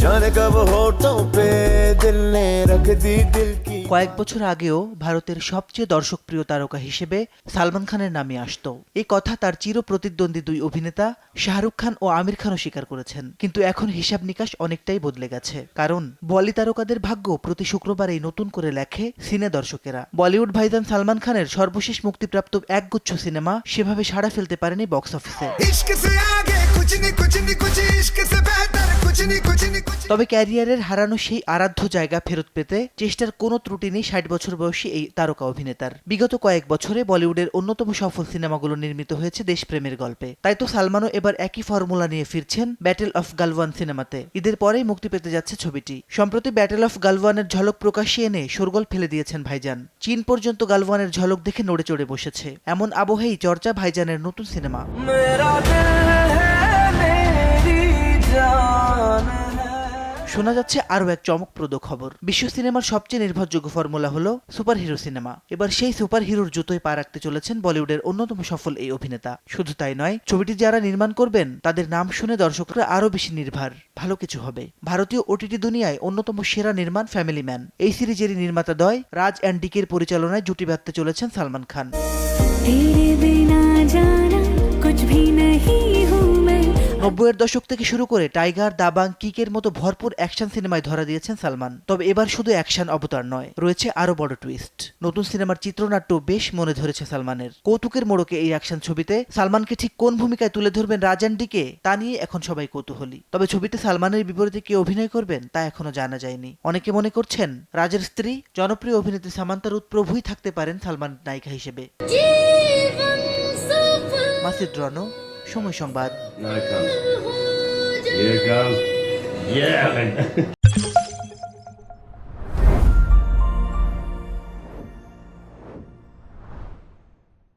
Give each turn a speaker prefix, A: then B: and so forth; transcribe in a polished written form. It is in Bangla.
A: जाने कब होठों पे दिल ने रख दी दिल की।
B: কয়েক বছর আগেও ভারতের সবচেয়ে দর্শকপ্রিয় তারকা হিসেবে সালমান খানের নামে আসতো। এই কথা তার চির প্রতিদ্বন্দ্বী দুই অভিনেতা শাহরুখ খান ও আমির খানও স্বীকার করেছেন। কিন্তু এখন হিসাব নিকাশ অনেকটাই বদলে গেছে, কারণ বলি তারকাদের ভাগ্য প্রতি শুক্রবারেই নতুন করে লেখে সিনে দর্শকেরা। বলিউড ভাইজান সালমান খানের সর্বশেষ মুক্তিপ্রাপ্ত একগুচ্ছ সিনেমা সেভাবে সাড়া ফেলতে পারেনি বক্স অফিসে। তবে ক্যারিয়ারের হারানো সেই আরাধ্য জায়গা ফেরত পেতে চেষ্টার কোনো ত্রুটি নেই ৬০ বছর বয়সী এই তারকা অভিনেতার। বিগত কয়েক বছরে বলিউডের অন্যতম সফল সিনেমাগুলো নির্মিত হয়েছে দেশপ্রেমের গল্পে। তাই তো সালমানও এবার একই ফর্মুলা নিয়ে ফিরছেন ব্যাটেল অফ গালওয়ান সিনেমাতে। ঈদের পরেই মুক্তি পেতে যাচ্ছে ছবিটি। সম্প্রতি ব্যাটেল অফ গালওয়ানের ঝলক প্রকাশ্যে এনে শোরগোল ফেলে দিয়েছেন ভাইজান। চীন পর্যন্ত গালওয়ানের ঝলক দেখে নড়ে চড়ে বসেছে। এমন আবহেই চর্চা ভাইজানের নতুন সিনেমা। শোনা যাচ্ছে আরও এক চমকপ্রদ খবর। বিশ্ব সিনেমার সবচেয়ে নির্ভরযোগ্য ফর্মুলা হলো সুপারহিরো সিনেমা। এবার সেই সুপারহিরোর জুতোয় পা রাখতে চলেছেন বলিউডের অন্যতম সফল এই অভিনেতা। শুধু তাই নয়, ছবিটি যারা নির্মাণ করবেন তাদের নাম শুনে দর্শকরা আরও বেশি নির্ভর, ভালো কিছু হবে। ভারতীয় ওটিটি দুনিয়ায় অন্যতম সেরা নির্মাণ ফ্যামিলি ম্যান এই সিরিজেরই নির্মাতা দ্বয় রাজ অ্যান্ড ডিকের পরিচালনায় জুটি বাঁধতে চলেছেন সালমান খান। নব্বইয়ের দশক থেকে শুরু করে টাইগার, দাবাং, কিকের মতো ভরপুর অ্যাকশন সিনেমায় ধরা দিয়েছেন সালমান। তবে এবার শুধু অ্যাকশন অবতার নয়, রয়েছে আরো বড় টুইস্ট। নতুন সিনেমার চিত্রনাট্য বেশ মনে ধরেছে সালমানের। কৌতুকের মোড়কে এই অ্যাকশন ছবিতে সালমানকে ঠিক কোন ভূমিকায় তুলে ধরবেন রাজ অ্যান্ড ডিকে, তা নিয়ে এখন সবাই কৌতূহলী। তবে ছবিতে সালমানের বিপরীতে কে অভিনয় করবেন তা এখনো জানা যায়নি। অনেকে মনে করছেন রাজের স্ত্রী জনপ্রিয় অভিনেত্রী সামান্তা রুথ প্রভুই থাকতে পারেন সালমান নায়িকা হিসেবে। মাসিদ রনো, সময় সংবাদ।
C: Here it comes. Yeah.